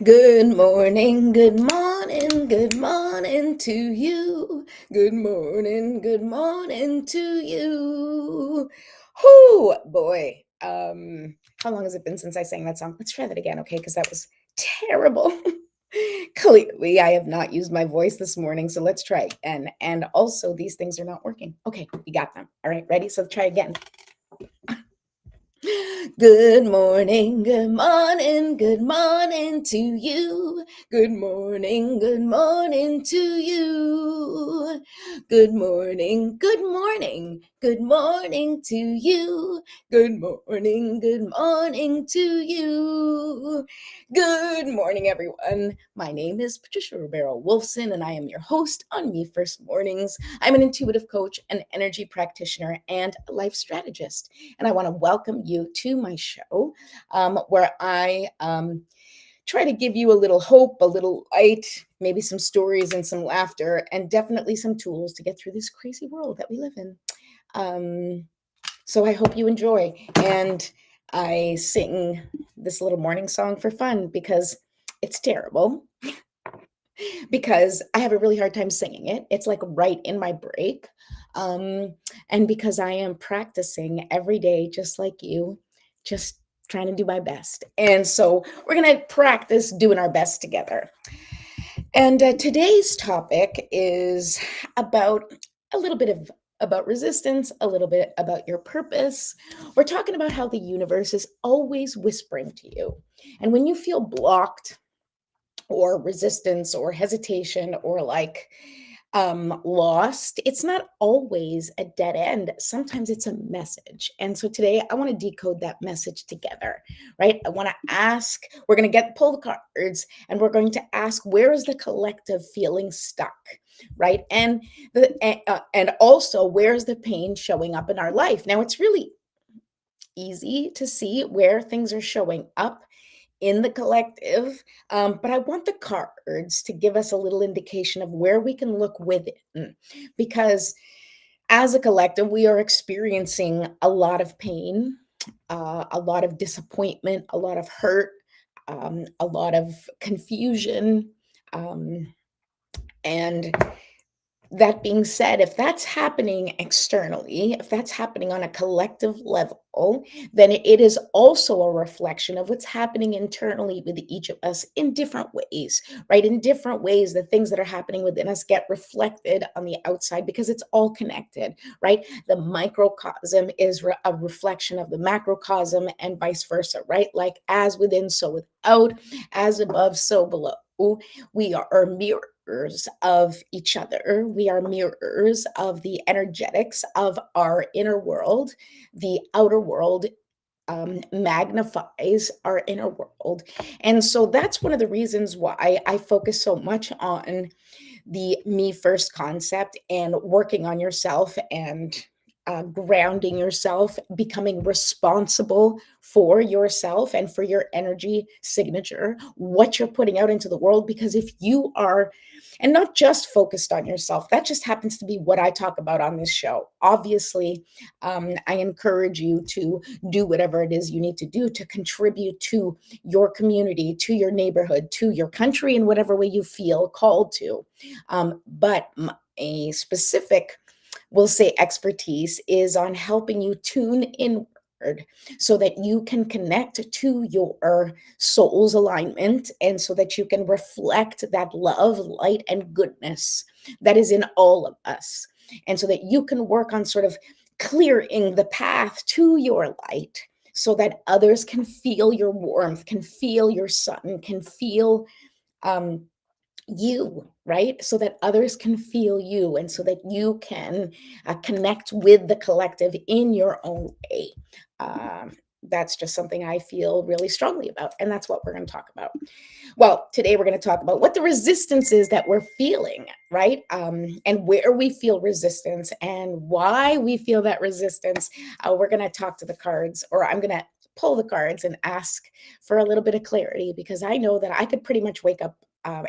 Good morning to you. Good morning to you. Whoo, boy. How long has it been since I sang that song? Let's try that again, okay? Because that was terrible. Clearly, I have not used my voice this morning, so let's try again. And also, these things are not working. Okay, we got them. All right, ready? So let's try again. Good morning to you. Good morning to you. Good morning to you. Good morning to you. Good morning, everyone. My name is Patricia Romero Wolfson, and I am your host on Me First Mornings. I'm an intuitive coach, an energy practitioner, and a life strategist. And I want to welcome you to my show where I try to give you a little hope, a little light, maybe some stories and some laughter, and definitely some tools to get through this crazy world that we live in. So I hope you enjoy. And I sing this little morning song for fun because it's terrible, because I have a really hard time singing it. It's like right in my break. And because I am practicing every day, just like you, just trying to do my best. And so we're going to practice doing our best together. And today's topic is about a little bit of about resistance, a little bit about your purpose. We're talking about how the universe is always whispering to you. And when you feel blocked or resistance or hesitation or like lost, it's not always a dead end. Sometimes it's a message. And so today I want to decode that message together, right? I want to ask, we're going to pull the cards and we're going to ask, where is the collective feeling stuck? Right. And also, where's the pain showing up in our life? Now, it's really easy to see where things are showing up in the collective. But I want the cards to give us a little indication of where we can look within, because as a collective, we are experiencing a lot of pain, a lot of disappointment, a lot of hurt, a lot of confusion. And that being said, if that's happening externally, if that's happening on a collective level, then it is also a reflection of what's happening internally with each of us in different ways, right? In different ways, the things that are happening within us get reflected on the outside because it's all connected, right? The microcosm is a reflection of the macrocosm and vice versa, right? Like as within, so without, as above, so below. We are mirrors of each other. We are mirrors of the energetics of our inner world. The outer world magnifies our inner world. And so that's one of the reasons why I focus so much on the me first concept and working on yourself and grounding yourself, becoming responsible for yourself and for your energy signature, what you're putting out into the world. Because if you are, and not just focused on yourself, that just happens to be what I talk about on this show. Obviously, I encourage you to do whatever it is you need to do to contribute to your community, to your neighborhood, to your country in whatever way you feel called to. But a specific, we'll say, expertise is on helping you tune inward so that you can connect to your soul's alignment and so that you can reflect that love, light, and goodness that is in all of us. And so that you can work on sort of clearing the path to your light so that others can feel your warmth, can feel your sun, can feel um, you, right? So that others can feel you and so that you can connect with the collective in your own way. Um, that's just something I feel really strongly about. And that's what we're going to talk about. Well, today we're going to talk about what the resistance is that we're feeling, right? And where we feel resistance and why we feel that resistance. We're going to talk to the cards, or I'm going to pull the cards and ask for a little bit of clarity, because I know that I could pretty much wake up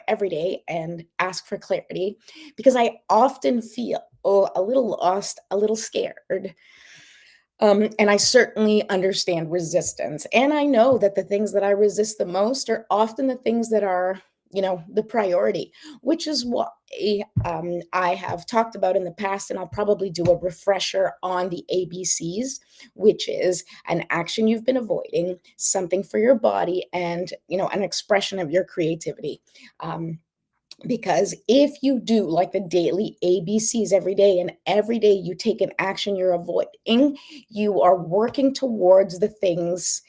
every day and ask for clarity, because I often feel a little lost, a little scared, And I certainly understand resistance. And I know that the things that I resist the most are often the things that are, the priority, which is what I have talked about in the past. And I'll probably do a refresher on the ABCs, which is an action you've been avoiding, something for your body, and, an expression of your creativity. Um, because if you do like the daily ABCs every day, and every day you take an action you're avoiding, you are working towards the things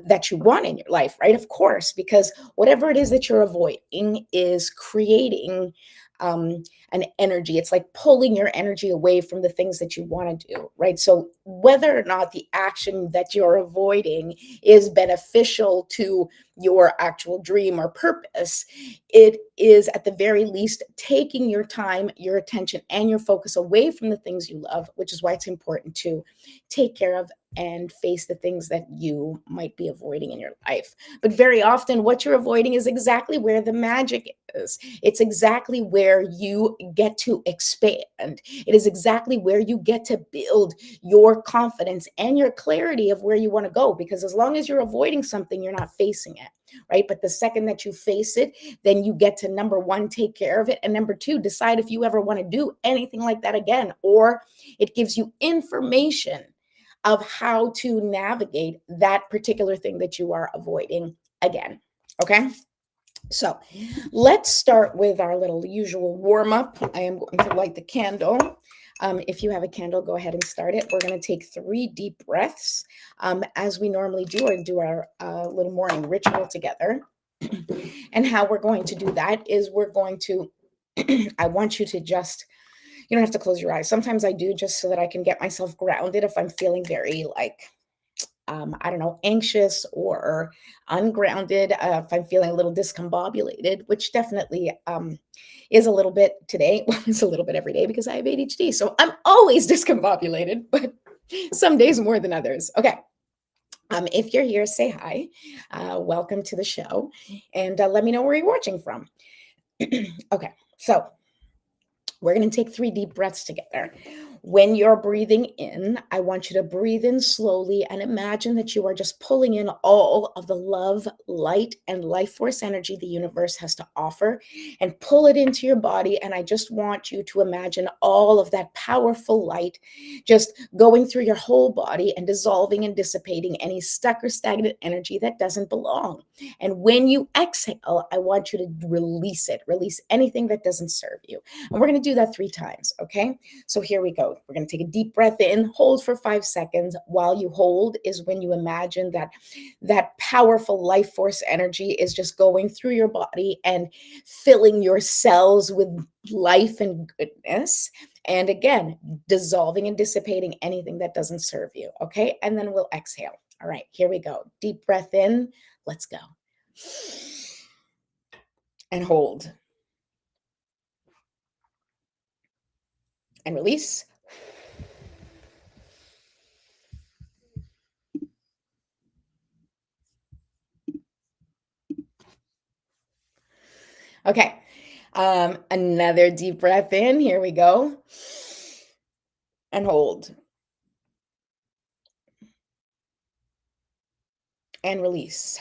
that you want in your life, right? Of course, because whatever it is that you're avoiding is creating um, an energy. It's like pulling your energy away from the things that you want to do, right? So, whether or not the action that you're avoiding is beneficial to your actual dream or purpose, it is at the very least taking your time, your attention, and your focus away from the things you love, which is why it's important to take care of and face the things that you might be avoiding in your life. But very often, what you're avoiding is exactly where the magic is. It's exactly where you get to expand. It is exactly where you get to build your confidence and your clarity of where you want to go. Because as long as you're avoiding something, you're not facing it, right? But the second that you face it, then you get to number one, take care of it. And number two, decide if you ever want to do anything like that again, or it gives you information of how to navigate that particular thing that you are avoiding again. Okay. So let's start with our little usual warm up. I am going to light the candle. If you have a candle, go ahead and start it. We're going to take 3 deep breaths as we normally do, or do our little morning ritual together. And how we're going to do that is we're going to, I want you to just, you don't have to close your eyes. Sometimes I do, just so that I can get myself grounded if I'm feeling very like, I don't know, anxious or ungrounded, if I'm feeling a little discombobulated, which definitely is a little bit today. Well, it's a little bit every day because I have ADHD. So I'm always discombobulated, but some days more than others. Okay. If you're here, say hi. Welcome to the show. And let me know where you're watching from. Okay. So we're going to take 3 deep breaths together. When you're breathing in, I want you to breathe in slowly and imagine that you are just pulling in all of the love, light, and life force energy the universe has to offer, and pull it into your body. And I just want you to imagine all of that powerful light just going through your whole body and dissolving and dissipating any stuck or stagnant energy that doesn't belong. And when you exhale, I want you to release it, release anything that doesn't serve you. And we're going to do that 3 times. Okay. So here we go. We're going to take a deep breath in, hold for 5 seconds. While you hold is when you imagine that that powerful life force energy is just going through your body and filling your cells with life and goodness. And again, dissolving and dissipating anything that doesn't serve you. Okay. And then we'll exhale. All right, here we go. Deep breath in. Let's go. And hold and release. Okay. Another deep breath in. Here we go. And hold and release.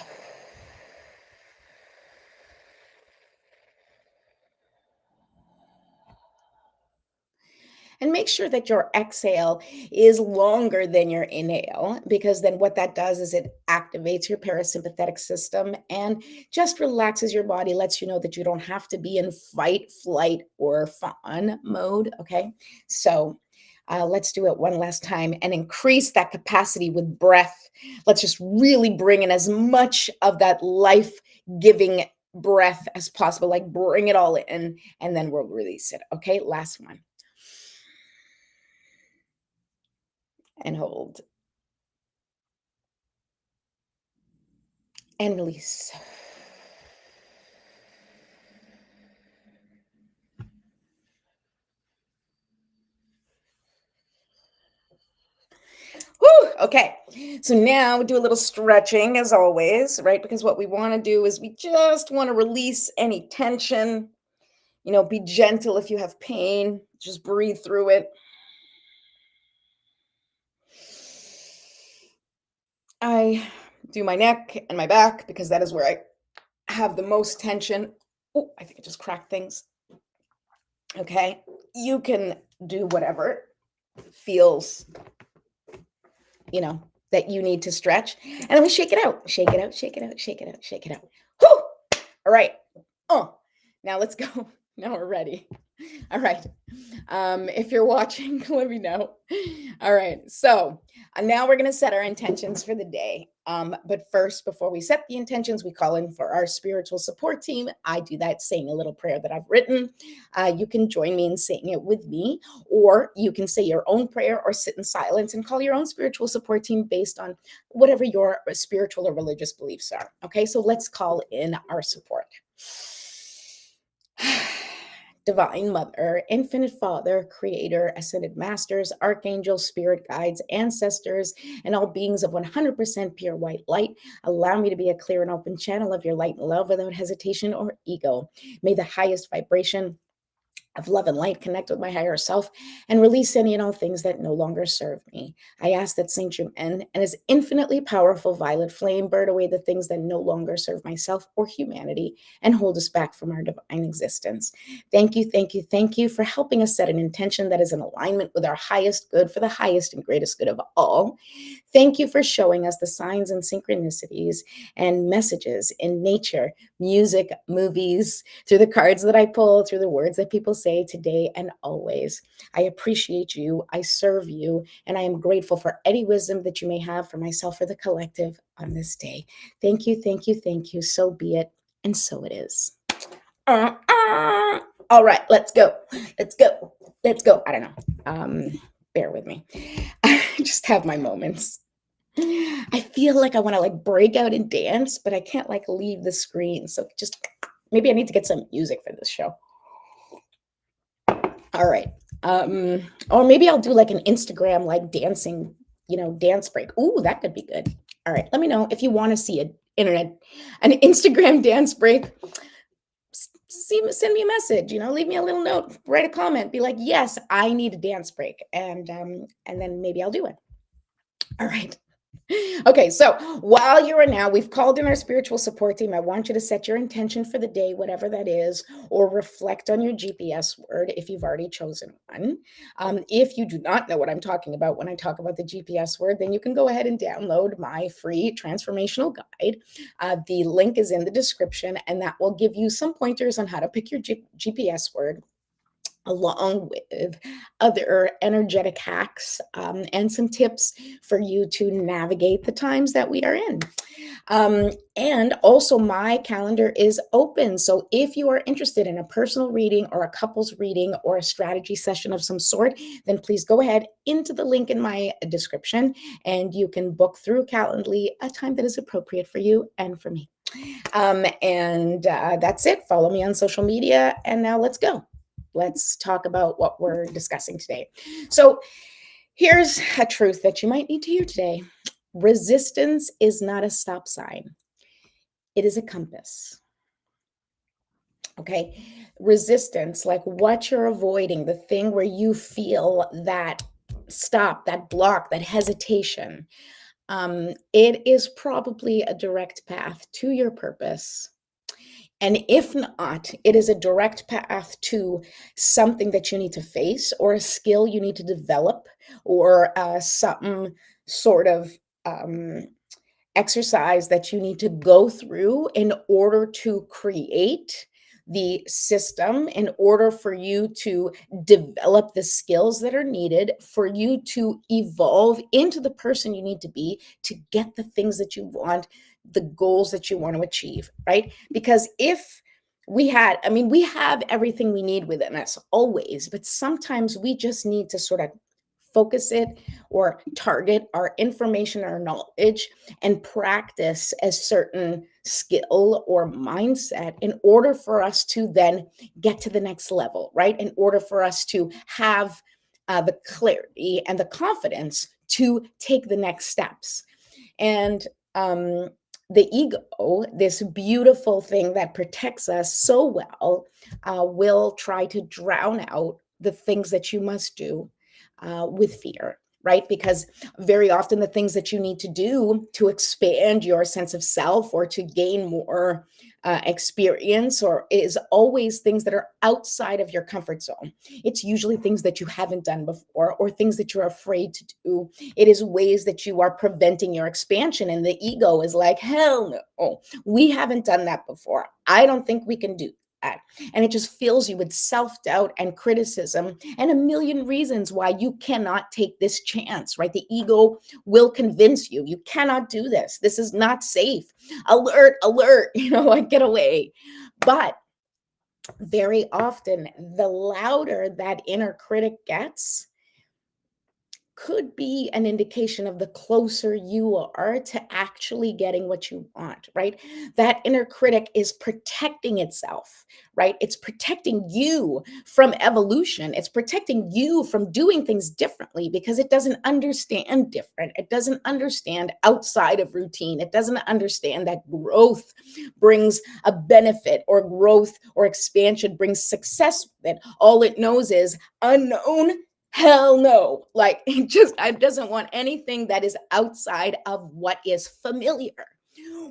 And make sure that your exhale is longer than your inhale, because then what that does is it activates your parasympathetic system and just relaxes your body, lets you know that you don't have to be in fight, flight, or fawn mode. Okay. So let's do it one last time and increase that capacity with breath. Let's just really bring in as much of that life giving breath as possible, like bring it all in, and then we'll release it. Okay. Last one. And hold and release. Whew, okay. So now do a little stretching as always, right? Because what we want to do is we just want to release any tension. Be gentle if you have pain, just breathe through it. I do my neck and my back because that is where I have the most tension. Oh, I think I just cracked things. Okay. You can do whatever feels, you know, that you need to stretch. And then we shake it out, shake it out, shake it out, shake it out, shake it out. Whew! All right. Oh, now let's go. Now we're ready. All right. If you're watching, let me know. All right. So now we're going to set our intentions for the day. But first, before we set the intentions, we call in for our spiritual support team. I do that saying a little prayer that I've written. You can join me in saying it with me, or you can say your own prayer or sit in silence and call your own spiritual support team based on whatever your spiritual or religious beliefs are. Okay. So let's call in our support. Divine Mother, Infinite Father, Creator, Ascended Masters, Archangels, Spirit Guides, Ancestors, and all beings of 100% pure white light, allow me to be a clear and open channel of your light and love without hesitation or ego. May the highest vibration of love and light connect with my higher self and release any and all things that no longer serve me. I ask that Saint Germain and his infinitely powerful violet flame burn away the things that no longer serve myself or humanity and hold us back from our divine existence. Thank you, thank you, thank you for helping us set an intention that is in alignment with our highest good for the highest and greatest good of all. Thank you for showing us the signs and synchronicities and messages in nature, music, movies, through the cards that I pull, through the words that people say today and always. I appreciate you, I serve you, and I am grateful for any wisdom that you may have for myself or the collective on this day. Thank you, thank you, thank you. So be it, and so it is. All right, let's go. Let's go. Let's go. I don't know. Bear with me. I just have my moments. I feel like I want to like break out and dance, but I can't like leave the screen. So just maybe I need to get some music for this show. All right. Or maybe I'll do like an Instagram like dancing, dance break. Ooh, that could be good. All right. Let me know if you want to see an Instagram dance break. Send me a message, leave me a little note, write a comment, be like, yes, I need a dance break. And then maybe I'll do it. All right. Okay, so while you are now, we've called in our spiritual support team. I want you to set your intention for the day, whatever that is, or reflect on your GPS word if you've already chosen one. If you do not know what I'm talking about when I talk about the GPS word, then you can go ahead and download my free transformational guide. The link is in the description, and that will give you some pointers on how to pick your GPS word, along with other energetic hacks and some tips for you to navigate the times that we are in. And also, my calendar is open. So if you are interested in a personal reading or a couples reading or a strategy session of some sort, then please go ahead into the link in my description and you can book through Calendly a time that is appropriate for you and for me. And that's it. Follow me on social media. And now let's go. Let's talk about what we're discussing today. So here's a truth that you might need to hear today. Resistance is not a stop sign. It is a compass. Okay. Resistance, like what you're avoiding, the thing where you feel that stop, that block, that hesitation, it is probably a direct path to your purpose. And if not, it is a direct path to something that you need to face or a skill you need to develop or something sort of exercise that you need to go through in order to create the system, in order for you to develop the skills that are needed for you to evolve into the person you need to be to get the things that you want, the goals that you want to achieve, right? Because if we have everything we need within us always, but sometimes we just need to sort of focus it or target our information, our knowledge, and practice a certain skill or mindset in order for us to then get to the next level, right? In order for us to have the clarity and the confidence to take the next steps. And the ego, this beautiful thing that protects us so well, will try to drown out the things that you must do with fear. right? Because very often the things that you need to do to expand your sense of self or to gain more experience or is always things that are outside of your comfort zone. It's usually things that you haven't done before or things that you're afraid to do. It is ways that you are preventing your expansion, and the ego is like, hell no, we haven't done that before. I don't think we can do that. And it just fills you with self-doubt and criticism and a million reasons why you cannot take this chance, right? The ego will convince you, you cannot do this. This is not safe. Alert, alert, like get away. But very often, the louder that inner critic gets, could be an indication of the closer you are to actually getting what you want, right? That inner critic is protecting itself, right? It's protecting you from evolution. It's protecting you from doing things differently because it doesn't understand different. It doesn't understand outside of routine. It doesn't understand that growth brings a benefit or growth or expansion brings success with it. All it knows is unknown. Hell no. Like it doesn't want anything that is outside of what is familiar,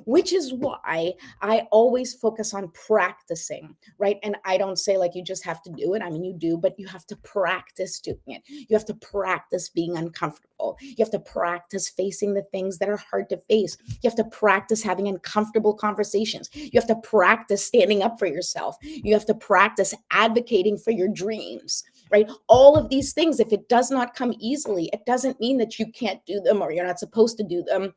which is why I always focus on practicing, right? And I don't say like you just have to do it. I mean, you do, but you have to practice doing it. You have to practice being uncomfortable. You have to practice facing the things that are hard to face. You have to practice having uncomfortable conversations. You have to practice standing up for yourself. You have to practice advocating for your dreams, right? All of these things, if it does not come easily, it doesn't mean that you can't do them or you're not supposed to do them.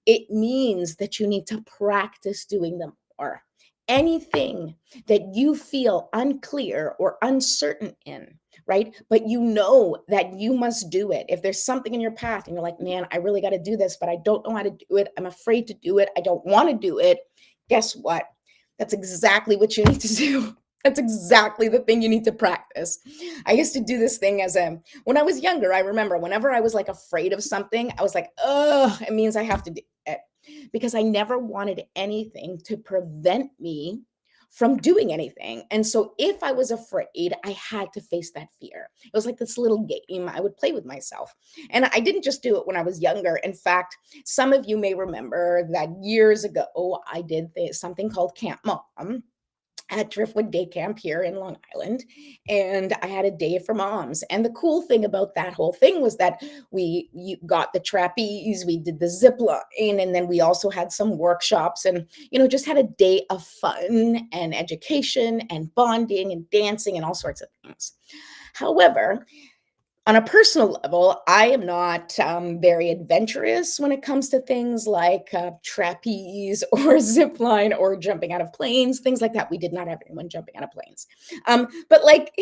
It means that you need to practice doing them more. Anything that you feel unclear or uncertain in, right? But you know that you must do it. If there's something in your path and you're like, man, I really got to do this, but I don't know how to do it. I'm afraid to do it. I don't want to do it. Guess what? That's exactly what you need to do. That's exactly the thing you need to practice. I used to do this thing when I was younger. I remember whenever I was like afraid of something, I was like, oh, it means I have to do it because I never wanted anything to prevent me from doing anything. And so if I was afraid, I had to face that fear. It was like this little game I would play with myself. And I didn't just do it when I was younger. In fact, some of you may remember that years ago, I did something called Camp Mom at Driftwood Day Camp here in Long Island. And I had a day for moms. And the cool thing about that whole thing was that you got the trapeze, we did the zip line, and then we also had some workshops and, just had a day of fun and education and bonding and dancing and all sorts of things. However, on a personal level, I am not very adventurous when it comes to things like trapeze or zip line or jumping out of planes, things like that. We did not have anyone jumping out of planes. But like,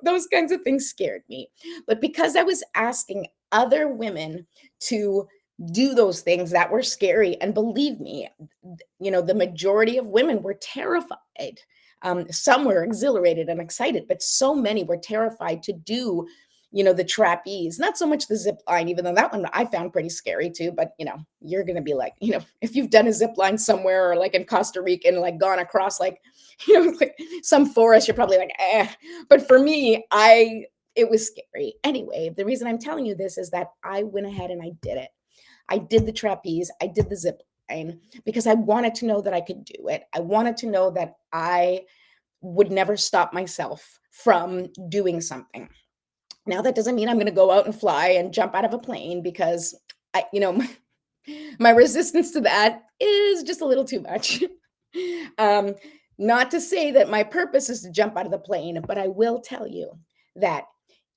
those kinds of things scared me. But because I was asking other women to do those things that were scary, and believe me, the majority of women were terrified. Some were exhilarated and excited, but so many were terrified to do the trapeze, not so much the zip line, even though that one I found pretty scary too. But, you're going to be like, if you've done a zip line somewhere or like in Costa Rica and like gone across like, like some forest, you're probably like, eh. But for me, it was scary. Anyway, the reason I'm telling you this is that I went ahead and I did it. I did the trapeze. I did the zip line because I wanted to know that I could do it. I wanted to know that I would never stop myself from doing something. Now, that doesn't mean I'm going to go out and fly and jump out of a plane because my resistance to that is just a little too much. um, Not to say that my purpose is to jump out of the plane, but I will tell you that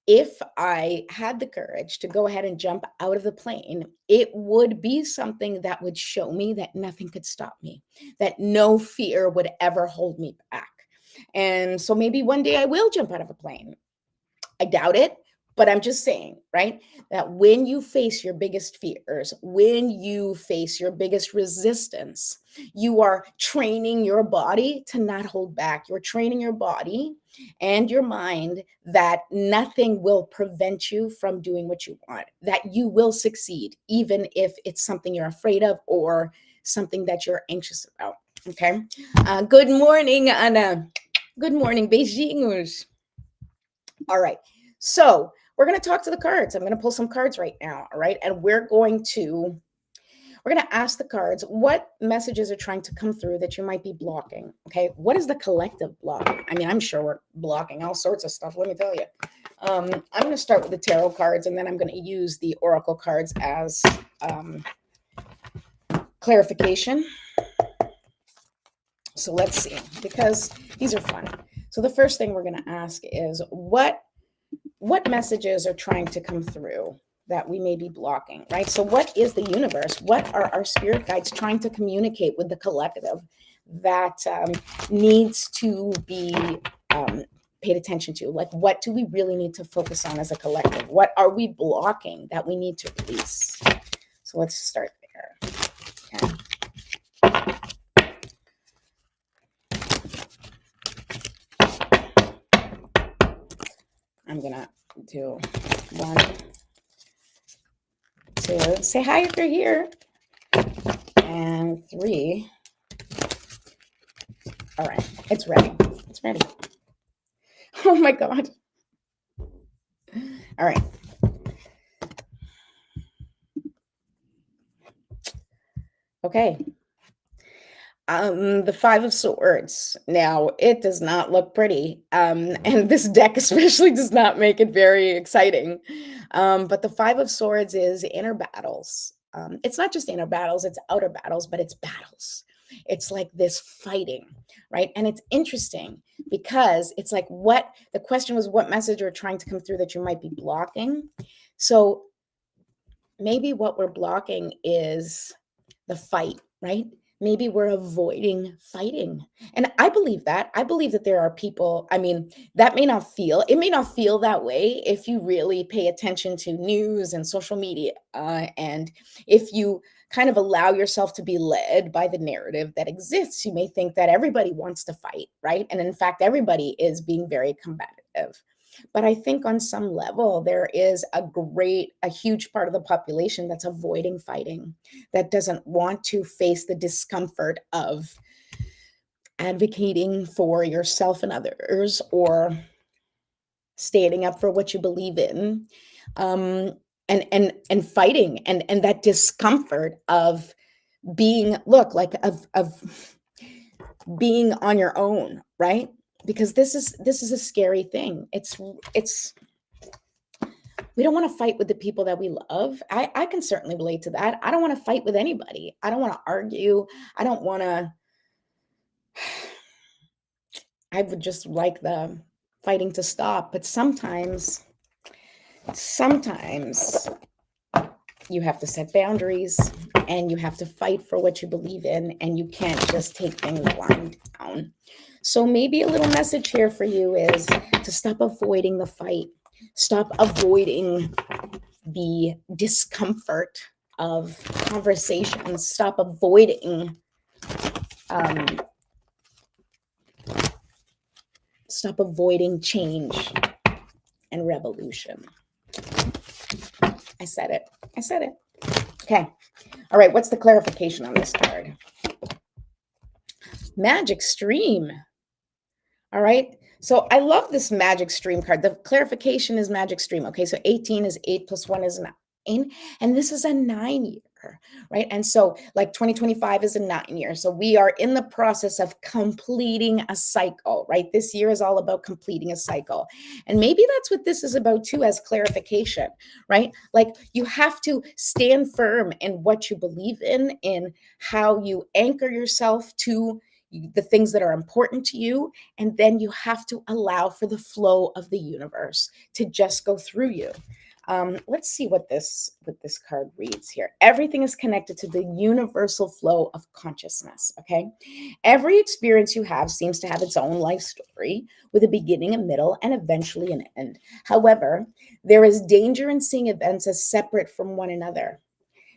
if I had the courage to go ahead and jump out of the plane, it would be something that would show me that nothing could stop me, that no fear would ever hold me back. And so maybe one day I will jump out of a plane. I doubt it, but I'm just saying, right? That when you face your biggest fears, when you face your biggest resistance, you are training your body to not hold back. You're training your body and your mind that nothing will prevent you from doing what you want, that you will succeed, even if it's something you're afraid of or something that you're anxious about. Okay. Good morning, Anna. Good morning, Beijingers. All right. So we're going to talk to the cards. I'm going to pull some cards right now. All right. And we're going to ask the cards what messages are trying to come through that you might be blocking. Okay. What is the collective blocking? I mean, I'm sure we're blocking all sorts of stuff. Let me tell you. I'm going to start with the tarot cards, and then I'm going to use the oracle cards as clarification. So let's see, because these are fun. So the first thing we're going to ask is what messages are trying to come through that we may be blocking, right? So what is the universe? What are our spirit guides trying to communicate with the collective that needs to be paid attention to? Like, what do we really need to focus on as a collective? What are we blocking that we need to release? So let's start there. Okay. I'm gonna do 1, 2, say hi if you're here, and 3. All right, it's ready. It's ready. Oh my God. All right. Okay. The 5 of Swords. Now, it does not look pretty. And this deck especially does not make it very exciting. But the 5 of Swords is inner battles. It's not just inner battles, it's outer battles, but it's battles. It's like this fighting, right? And it's interesting because it's like the question was what message are trying to come through that you might be blocking. So maybe what we're blocking is the fight, right? Maybe we're avoiding fighting. And I believe that. I believe that there are people, I mean, it may not feel that way if you really pay attention to news and social media. And if you kind of allow yourself to be led by the narrative that exists, you may think that everybody wants to fight, right? And in fact, everybody is being very combative. But I think on some level, there is a huge part of the population that's avoiding fighting, that doesn't want to face the discomfort of advocating for yourself and others or standing up for what you believe in, and fighting and that discomfort of being of being on your own, right? Because this is a scary thing. It's we don't want to fight with the people that we love. I can certainly relate to that. I don't want to fight with anybody. I don't want to argue. I don't want to. I would just like the fighting to stop. But sometimes you have to set boundaries and you have to fight for what you believe in, and you can't just take things lying down. So maybe a little message here for you is to stop avoiding the fight. Stop avoiding the discomfort of conversations. Stop avoiding change and revolution. I said it. Okay. All right. What's the clarification on this card? Magic Stream. All right. So I love this Magic Stream card. The clarification is Magic Stream. Okay. So 18 is 8 plus 1 is 9. And this is a 9-year, right? And so like 2025 is a 9-year. So we are in the process of completing a cycle, right? This year is all about completing a cycle. And maybe that's what this is about too, as clarification, right? Like you have to stand firm in what you believe in how you anchor yourself to the things that are important to you, and then you have to allow for the flow of the universe to just go through you. Let's see what this card reads here. Everything is connected to the universal flow of consciousness. Okay, every experience you have seems to have its own life story with a beginning, a middle, and eventually an end. However, there is danger in seeing events as separate from one another,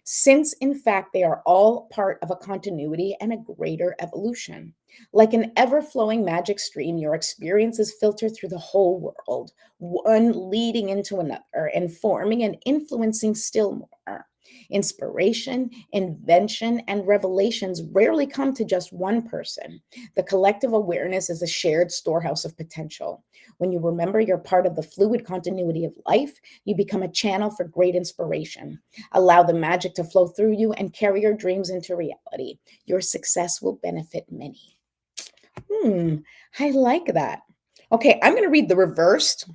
since in fact they are all part of a continuity and a greater evolution. Like an ever-flowing magic stream, your experiences filter through the whole world, one leading into another and forming and influencing still more. Inspiration, invention, and revelations rarely come to just one person. The collective awareness is a shared storehouse of potential. When you remember you're part of the fluid continuity of life, you become a channel for great inspiration. Allow the magic to flow through you and carry your dreams into reality. Your success will benefit many. Hmm, I like that. Okay, I'm going to read the reversed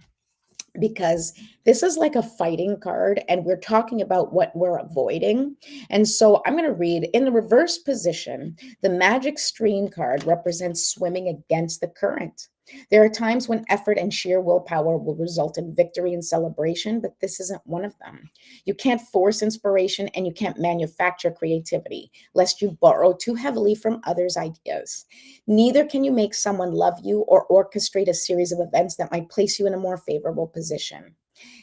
because this is like a fighting card and we're talking about what we're avoiding. And so I'm going to read in the reverse position, the magic stream card represents swimming against the current. There are times when effort and sheer willpower will result in victory and celebration, but this isn't one of them. You can't force inspiration and you can't manufacture creativity, lest you borrow too heavily from others' ideas. Neither can you make someone love you or orchestrate a series of events that might place you in a more favorable position.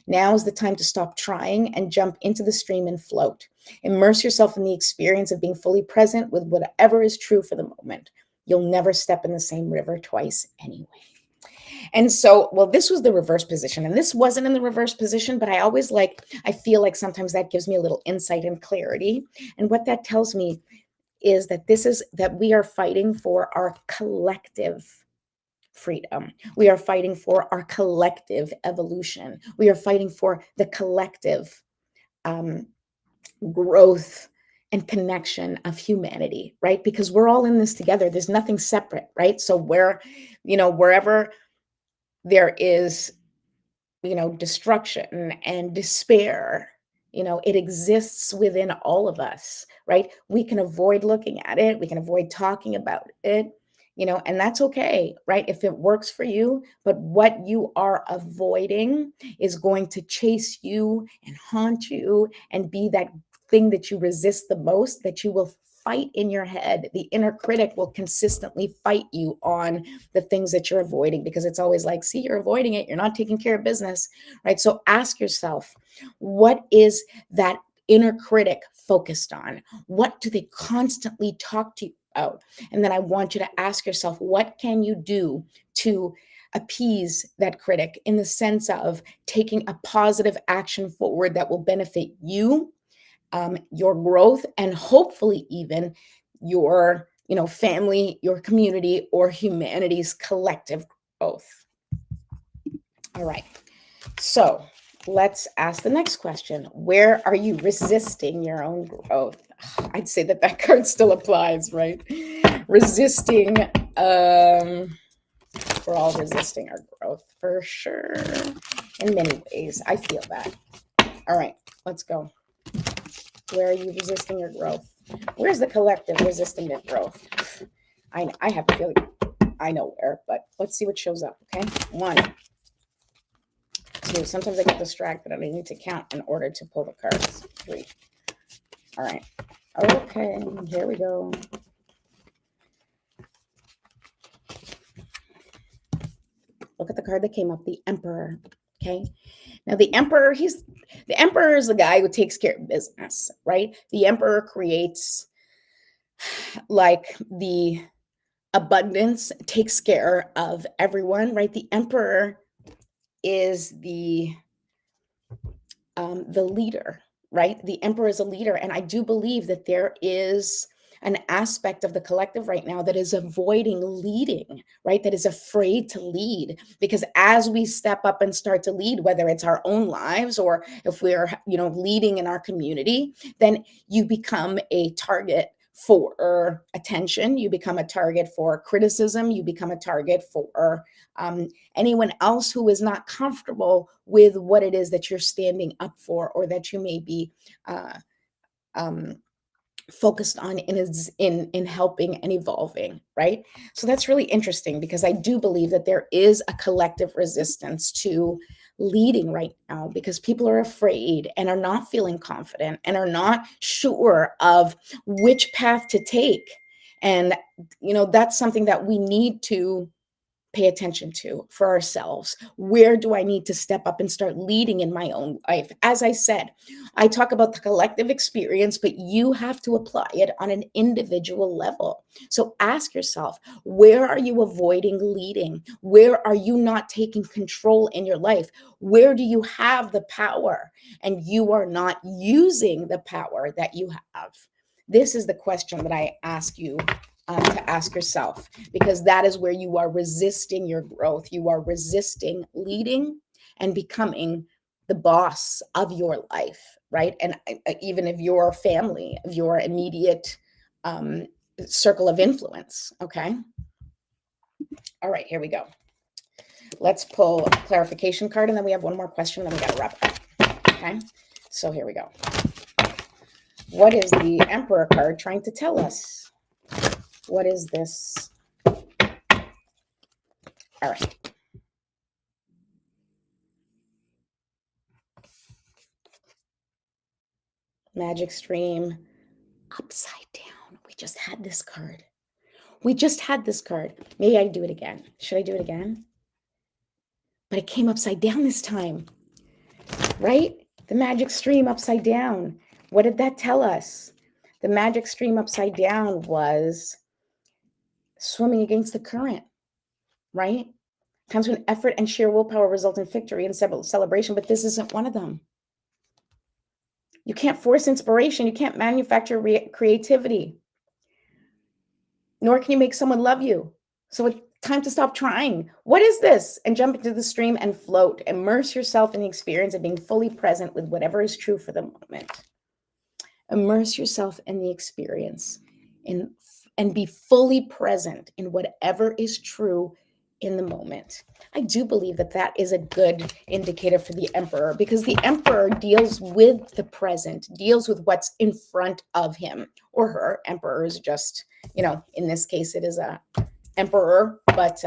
Now is the time to stop trying and jump into the stream and float. Immerse yourself in the experience of being fully present with whatever is true for the moment. You'll never step in the same river twice anyway. And so, well, this was the reverse position, and this wasn't in the reverse position, but I feel like sometimes that gives me a little insight and clarity. And what that tells me is that we are fighting for our collective freedom. We are fighting for our collective evolution. We are fighting for the collective um, growth and connection of humanity, right? Because we're all in this together. There's nothing separate, right? So wherever there is destruction and despair, it exists within all of us, right? We can avoid looking at it, we can avoid talking about it, and that's okay, right? If it works for you, but what you are avoiding is going to chase you and haunt you and be that thing that you resist the most, that you will fight in your head. The inner critic will consistently fight you on the things that you're avoiding because it's always like, see, you're avoiding it. You're not taking care of business, right? So ask yourself, what is that inner critic focused on? What do they constantly talk to you about? And then I want you to ask yourself, what can you do to appease that critic in the sense of taking a positive action forward that will benefit you, your growth, and hopefully even your family, your community, or humanity's collective growth. All right, so let's ask the next question. Where are you resisting your own growth? I'd say that card still applies, right? Resisting, we're all resisting our growth for sure in many ways. I feel that. All right, let's go. Where are you resisting your growth? Where's the collective resisting their growth? I have a feeling I know where, but let's see what shows up, okay? 1, 2. Sometimes I get distracted and I need to count in order to pull the cards. 3. All right. Okay, here we go. Look at the card that came up, the Emperor, okay? Now the Emperor is the guy who takes care of business, right? The Emperor creates like the abundance, takes care of everyone, right? The Emperor is the leader, right? The Emperor is a leader, and I do believe that there is an aspect of the collective right now that is avoiding leading, right? That is afraid to lead, because as we step up and start to lead, whether it's our own lives or if we're leading in our community, then you become a target for attention, you become a target for criticism, you become a target for anyone else who is not comfortable with what it is that you're standing up for, or that you may be uh, um, focused on in helping and evolving, right? So that's really interesting, because I do believe that there is a collective resistance to leading right now, because people are afraid and are not feeling confident and are not sure of which path to take. And that's something that we need to pay attention to for ourselves. Where do I need to step up and start leading in my own life? As I said, I talk about the collective experience, but you have to apply it on an individual level. So ask yourself, where are you avoiding leading? Where are you not taking control in your life? Where do you have the power and you are not using the power that you have? This is the question that I ask you to ask yourself, because that is where you are resisting your growth. You are resisting leading and becoming the boss of your life, right? And even of your family, of your immediate circle of influence. Okay. All right, here we go. Let's pull a clarification card, and then we have one more question, and then we got to wrap it up. Okay. So here we go. What is the Emperor card trying to tell us? What is this? All right. Magic Stream, upside down. We just had this card. We just had this card. Maybe I do it again. Should I do it again? But it came upside down this time, right? The Magic Stream upside down. What did that tell us? The Magic Stream upside down was swimming against the current, right? Times when effort and sheer willpower result in victory and celebration, but this isn't one of them. You can't force inspiration. You can't manufacture creativity. Nor can you make someone love you. So it's time to stop trying. What is this? And jump into the stream and float. Immerse yourself in the experience of being fully present with whatever is true for the moment. Immerse yourself in the experience and be fully present in whatever is true in the moment. I do believe that that is a good indicator for the Emperor, because the Emperor deals with the present, deals with what's in front of him or her. Emperor is just, in this case, it is a emperor, but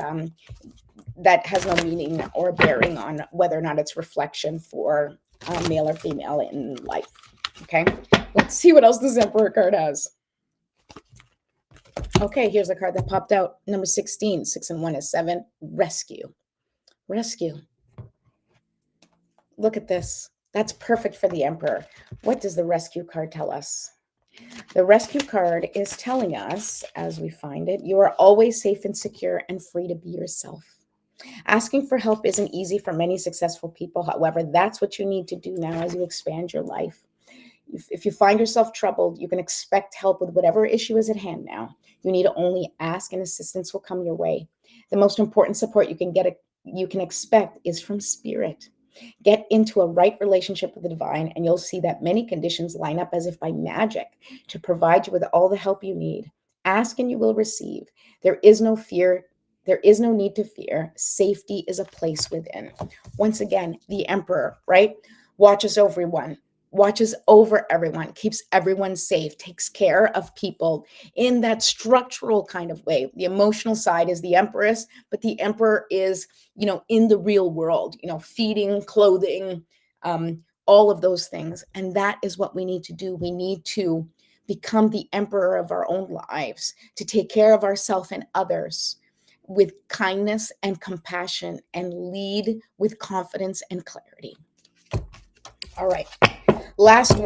that has no meaning or bearing on whether or not it's reflection for male or female in life. Okay, let's see what else this Emperor card has. Okay, here's a card that popped out. Number 16, 6 and 1 is 7. Rescue. Rescue. Look at this. That's perfect for the Emperor. What does the Rescue card tell us? The Rescue card is telling us, as we find it, you are always safe and secure and free to be yourself. Asking for help isn't easy for many successful people. However, that's what you need to do now as you expand your life. If you find yourself troubled, you can expect help with whatever issue is at hand now. You need to only ask and assistance will come your way. The most important support you can expect is from spirit. Get into a right relationship with the divine, and you'll see that many conditions line up as if by magic to provide you with all the help you need. Ask and you will receive. There is no fear. There is no need to fear. Safety is a place within. Once again, the Emperor, right? Watches over everyone, keeps everyone safe, takes care of people in that structural kind of way. The emotional side is the Empress, but the Emperor is, in the real world, feeding, clothing, all of those things. And that is what we need to do. We need to become the Emperor of our own lives, to take care of ourselves and others with kindness and compassion, and lead with confidence and clarity. All right. Last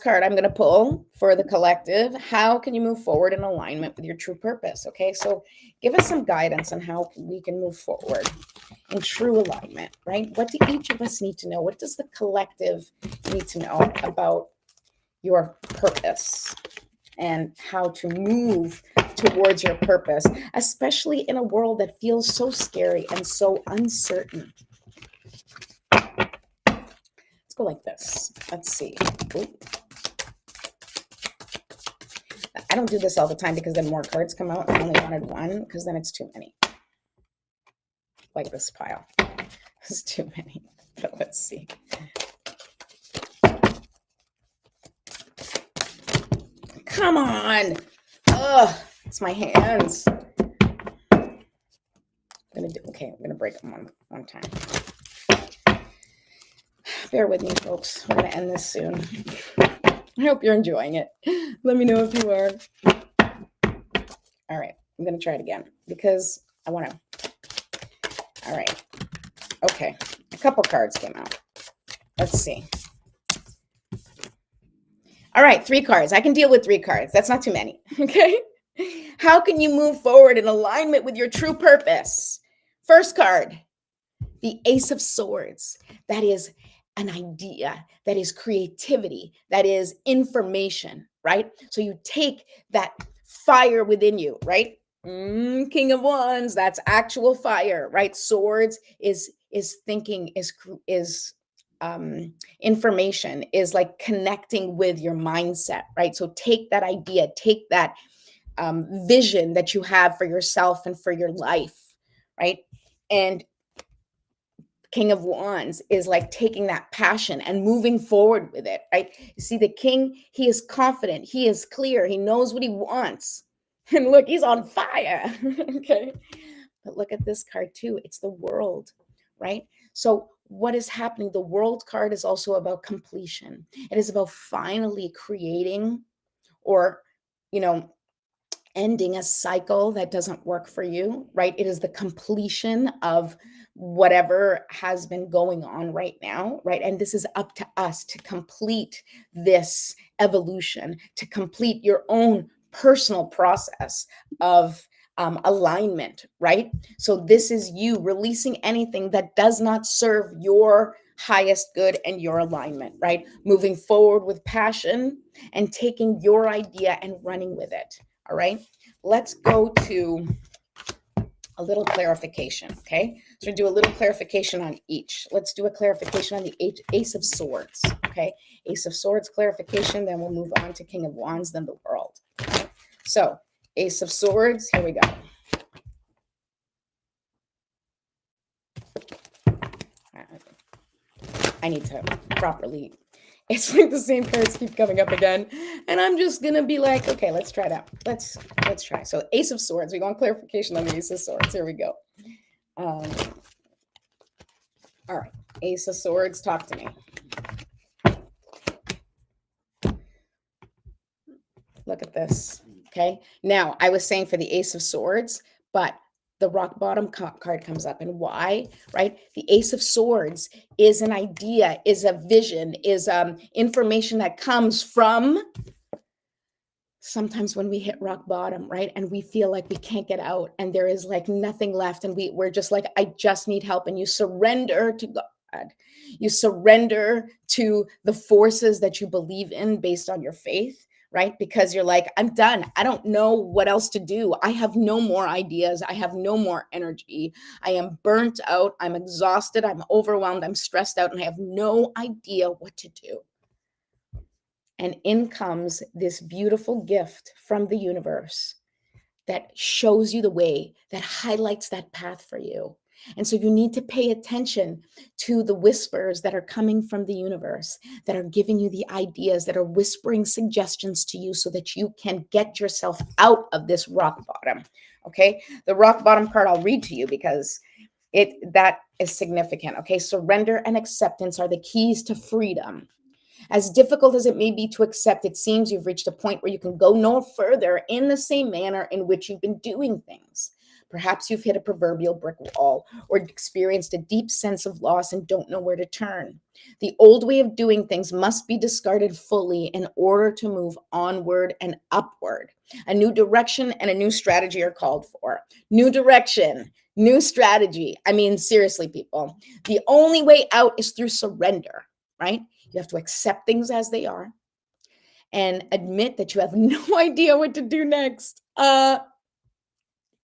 card I'm going to pull for the collective. How can you move forward in alignment with your true purpose? Okay, so give us some guidance on how we can move forward in true alignment, right? What do each of us need to know? What does the collective need to know about your purpose and how to move towards your purpose, especially in a world that feels so scary and so uncertain? Let's go like this. Let's see. Ooh. I don't do this all the time because then more cards come out. I only wanted one because then it's too many. Like this pile. It's too many. But let's see. Come on. Ugh, it's my hands. I'm gonna break them one time. Bear with me, folks. We're gonna end this soon. I hope you're enjoying it. Let me know if you are. All right, I'm gonna try it again because I want to, all right. Okay. A couple cards came out. Let's see. All right, 3 cards. I can deal with 3 cards. That's not too many. Okay. How can you move forward in alignment with your true purpose? First card, the Ace of Swords. That is an idea, that is creativity, that is information, right? So you take that fire within you, right? King of Wands, that's actual fire, right? Swords is thinking, is information, is like connecting with your mindset, right? So take that idea, take that vision that you have for yourself and for your life, right? And King of Wands is like taking that passion and moving forward with it, right? You see, the king, he is confident, he is clear, he knows what he wants. And look, he's on fire. Okay. But look at this card too. It's the World, right? So, what is happening? The World card is also about completion. It is about finally creating or, you know, ending a cycle that doesn't work for you, right? It is the completion of whatever has been going on right now, right? And this is up to us to complete this evolution, to complete your own personal process of alignment, right? So this is you releasing anything that does not serve your highest good and your alignment, right? Moving forward with passion and taking your idea and running with it. All right, let's go to a little clarification. Okay, so we're do a little clarification on each. Let's do a clarification on the Ace of Swords. Okay, Ace of Swords clarification, then we'll move on to King of Wands, then the World. Okay? So Ace of Swords, here we go. I need to properly, it's like the same cards keep coming up again. And I'm just going to be like, okay, let's try it out. Let's try. So Ace of Swords, we want clarification on the Ace of Swords. Here we go. All right. Ace of Swords, talk to me. Look at this. Okay. Now, I was saying for the Ace of Swords, but the rock bottom card comes up. And why? Right? The Ace of Swords is an idea, is a vision, is information that comes from sometimes when we hit rock bottom, right? And we feel like we can't get out and there is like nothing left. And we're just like, I just need help. And you surrender to God. You surrender to the forces that you believe in based on your faith, right? Because you're like, I'm done. I don't know what else to do. I have no more ideas. I have no more energy. I am burnt out. I'm exhausted. I'm overwhelmed. I'm stressed out. And I have no idea what to do. And in comes this beautiful gift from the universe that shows you the way, that highlights that path for you. And so you need to pay attention to the whispers that are coming from the universe, that are giving you the ideas, that are whispering suggestions to you so that you can get yourself out of this rock bottom. Okay. The rock bottom card I'll read to you because that is significant. Okay. Surrender and acceptance are the keys to freedom. As difficult as it may be to accept, it seems you've reached a point where you can go no further in the same manner in which you've been doing things. Perhaps you've hit a proverbial brick wall or experienced a deep sense of loss and don't know where to turn. The old way of doing things must be discarded fully in order to move onward and upward. A new direction and a new strategy are called for. New direction, new strategy. I mean, seriously, people, the only way out is through surrender, right? You have to accept things as they are and admit that you have no idea what to do next.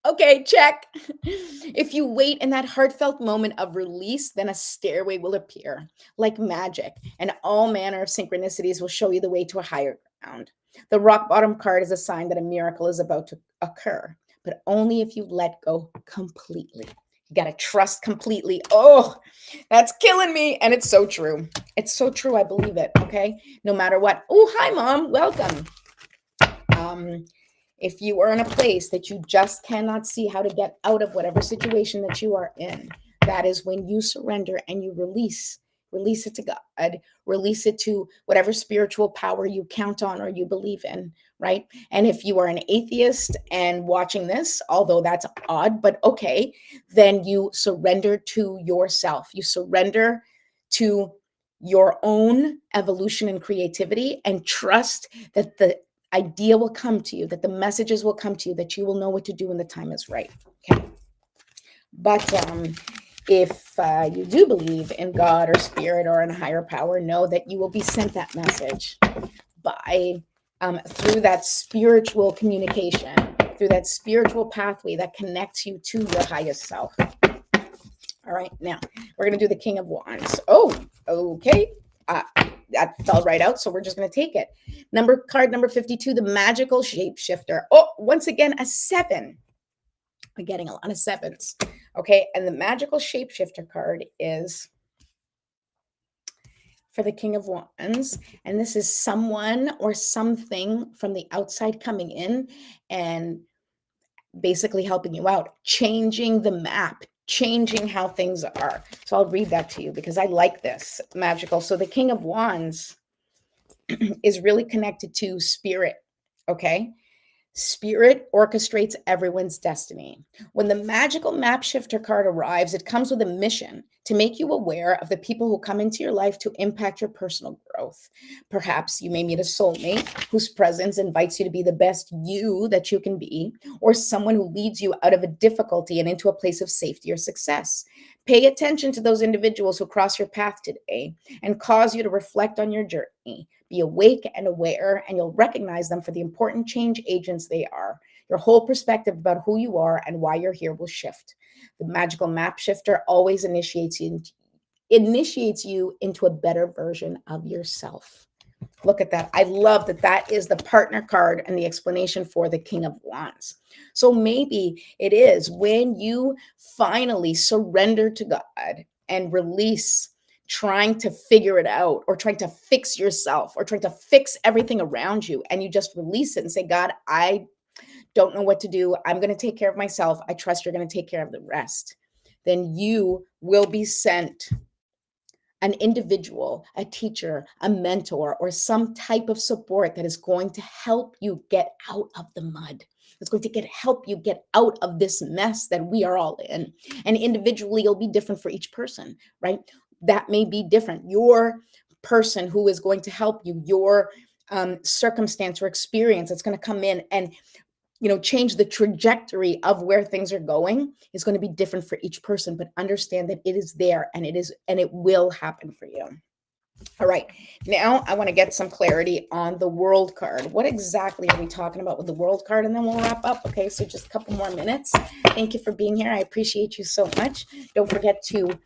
Okay, check. If you wait in that heartfelt moment of release, then a stairway will appear like magic, and all manner of synchronicities will show you the way to a higher ground. The rock bottom card is a sign that a miracle is about to occur, but only if you let go completely. You got to trust completely. Oh, that's killing me. And it's so true. It's so true. I believe it. Okay. No matter what. Oh, hi, Mom. Welcome. If you are in a place that you just cannot see how to get out of whatever situation that you are in, that is when you surrender and you release it to God, release it to whatever spiritual power you count on or you believe in, right? And if you are an atheist and watching this, although that's odd, but okay, then you surrender to yourself. You surrender to your own evolution and creativity and trust that the idea will come to you, that the messages will come to you, that you will know what to do when the time is right. Okay. But if you do believe in God or spirit or in a higher power, know that you will be sent that message by through that spiritual communication, through that spiritual pathway that connects you to your highest self. All right, now we're going to do the King of Wands. Oh, okay. That fell right out, so we're just going to take it. Card number 52, the magical shapeshifter. Oh, once again, a 7. We're getting a lot of 7s. Okay, and the magical shapeshifter card is for the King of Wands, and this is someone or something from the outside coming in and basically helping you out, changing the map, changing how things are. So I'll read that to you because I like this magical. So the King of Wands is really connected to spirit, okay? Spirit orchestrates everyone's destiny. When the magical map shifter card arrives, it comes with a mission to make you aware of the people who come into your life to impact your personal growth. Perhaps you may meet a soulmate whose presence invites you to be the best you that you can be, or someone who leads you out of a difficulty and into a place of safety or success. Pay attention to those individuals who cross your path today and cause you to reflect on your journey. Be awake and aware, and you'll recognize them for the important change agents they are. Your whole perspective about who you are and why you're here will shift. The magical map shifter always initiates you into a better version of yourself. Look at that. I love that that is the partner card and the explanation for the King of Wands. So maybe it is when you finally surrender to God and release trying to figure it out or trying to fix yourself or trying to fix everything around you, and you just release it and say, God, I don't know what to do. I'm going to take care of myself. I trust you're going to take care of the rest. Then you will be sent an individual, a teacher, a mentor, or some type of support that is going to help you get out of the mud. It's going to help you get out of this mess that we are all in. And individually, it'll be different for each person, right? That may be different. Your person who is going to help you, your circumstance or experience that's going to come in and change the trajectory of where things are going is going to be different for each person, but understand that it is there and it will happen for you. All right, now I want to get some clarity on the world card. What exactly are we talking about with the world card? And then we'll wrap up. Okay, so just a couple more minutes. Thank you for being here. I appreciate you so much. Don't forget to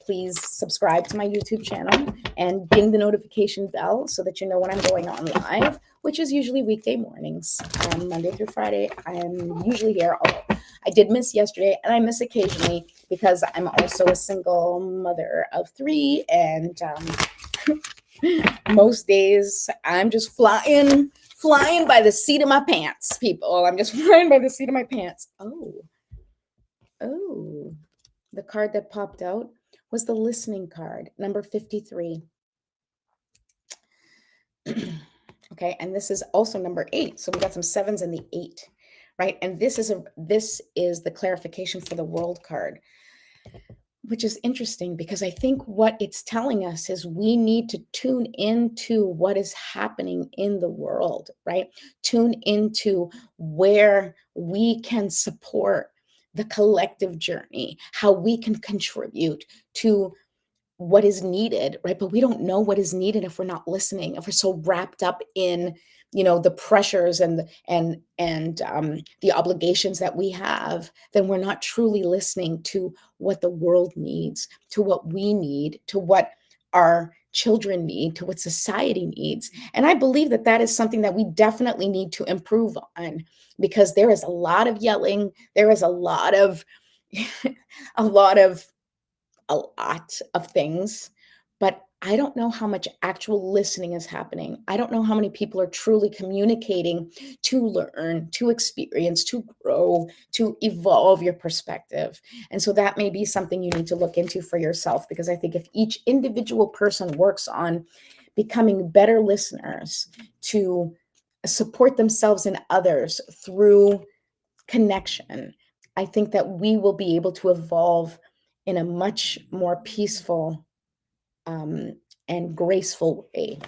please subscribe to my YouTube channel and ding the notification bell so that you know when I'm going on live, which is usually weekday mornings, Monday through Friday. I'm usually here. I did miss yesterday, and I miss occasionally because I'm also a single mother of 3, and most days I'm just flying by the seat of my pants, people. I'm just flying by the seat of my pants. Oh, the card that popped out was the listening card, number 53. Okay, and this is also number 8. So we got some 7s and the 8. Right? And this is the clarification for the world card, which is interesting because I think what it's telling us is we need to tune into what is happening in the world, right? Tune into where we can support the collective journey, how we can contribute to what is needed, right? But we don't know what is needed if we're not listening, if we're so wrapped up in the pressures and the obligations that we have, then we're not truly listening to what the world needs, to what we need, to what our children need, to what society needs. And I believe that that is something that we definitely need to improve on, because there is a lot of yelling, there is a lot of a lot of things, but I don't know how much actual listening is happening. I don't know how many people are truly communicating to learn, to experience, to grow, to evolve your perspective. And so that may be something you need to look into for yourself, because I think if each individual person works on becoming better listeners to support themselves and others through connection, I think that we will be able to evolve in a much more peaceful um, and graceful way.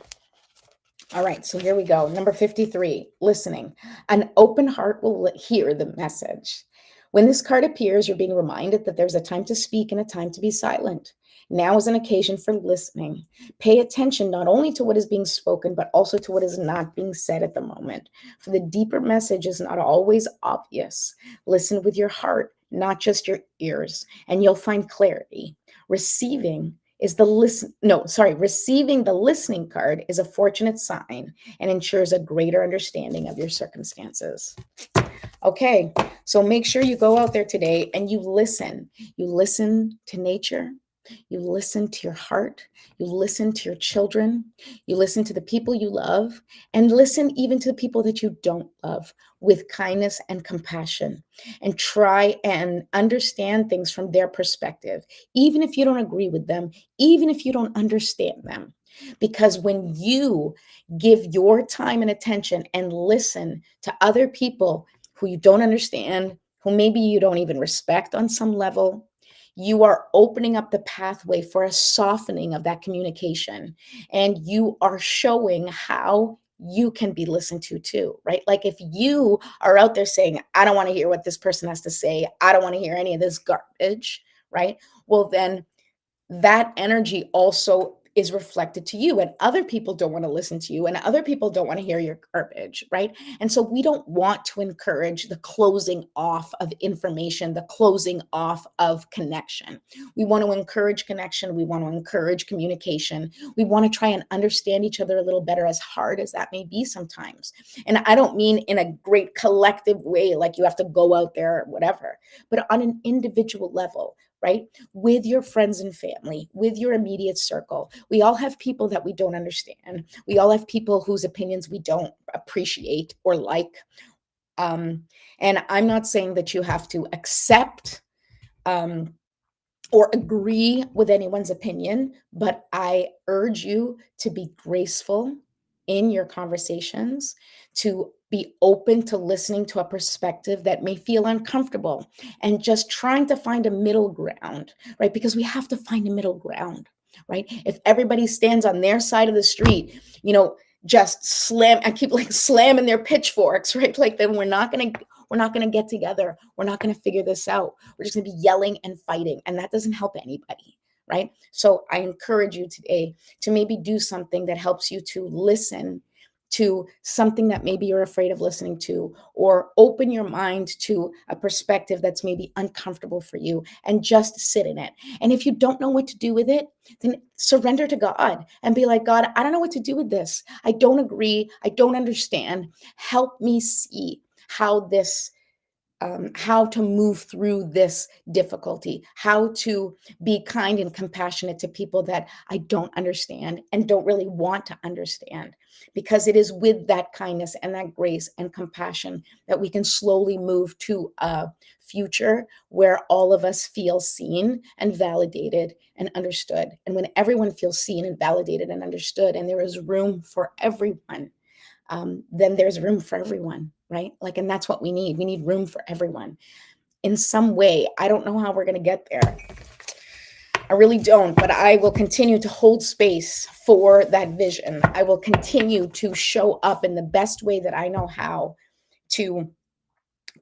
All right, so here we go. Number 53, listening. An open heart will hear the message. When this card appears, you're being reminded that there's a time to speak and a time to be silent. Now is an occasion for listening. Pay attention not only to what is being spoken, but also to what is not being said at the moment. For the deeper message is not always obvious. Listen with your heart, not just your ears, and you'll find clarity. Receiving is the listen no sorry receiving the listening card is a fortunate sign and ensures a greater understanding of your circumstances. Okay, so make sure you go out there today and you listen to nature, you listen to your heart, you listen to your children, you listen to the people you love, and listen even to the people that you don't love with kindness and compassion, and try and understand things from their perspective, even if you don't agree with them, even if you don't understand them. Because when you give your time and attention and listen to other people who you don't understand, who maybe you don't even respect on some level, you are opening up the pathway for a softening of that communication. And you are showing how you can be listened to too, right? Like if you are out there saying, I don't want to hear what this person has to say, I don't want to hear any of this garbage, right? Well, then that energy also is reflected to you, and other people don't want to listen to you, and other people don't want to hear your garbage, right? And so we don't want to encourage the closing off of information, the closing off of connection. We want to encourage connection, we want to encourage communication, we want to try and understand each other a little better, as hard as that may be sometimes. And I don't mean in a great collective way, like you have to go out there or whatever, but on an individual level, right? With your friends and family, with your immediate circle. We all have people that we don't understand. We all have people whose opinions we don't appreciate or like. Um, and I'm not saying that you have to accept um, or agree with anyone's opinion, but I urge you to be graceful in your conversations, to be open to listening to a perspective that may feel uncomfortable, and just trying to find a middle ground, right? Because we have to find a middle ground, right? If everybody stands on their side of the street, just slam, I keep like slamming their pitchforks, right? Like then we're not going to get together. We're not going to figure this out. We're just going to be yelling and fighting, and that doesn't help anybody, right? So I encourage you today to maybe do something that helps you to listen to something that maybe you're afraid of listening to, or open your mind to a perspective that's maybe uncomfortable for you, and just sit in it. And if you don't know what to do with it, then surrender to God and be like, God, I don't know what to do with this. I don't agree. I don't understand. Help me see how to move through this difficulty, how to be kind and compassionate to people that I don't understand and don't really want to understand. Because it is with that kindness and that grace and compassion that we can slowly move to a future where all of us feel seen and validated and understood. And when everyone feels seen and validated and understood, and there is room for everyone, then there's room for everyone, right? Like, and that's what we need. We need room for everyone in some way. I don't know how we're going to get there. I really don't, but I will continue to hold space for that vision. I will continue to show up in the best way that I know how to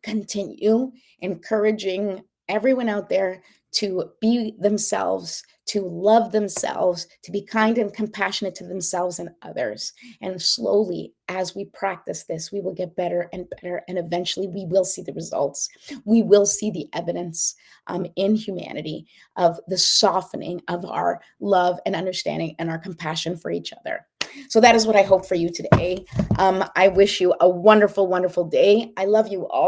continue encouraging everyone out there to be themselves, to love themselves, to be kind and compassionate to themselves and others. And slowly, as we practice this, we will get better and better. And eventually, we will see the results. We will see the evidence in humanity of the softening of our love and understanding and our compassion for each other. So that is what I hope for you today. I wish you a wonderful, wonderful day. I love you all.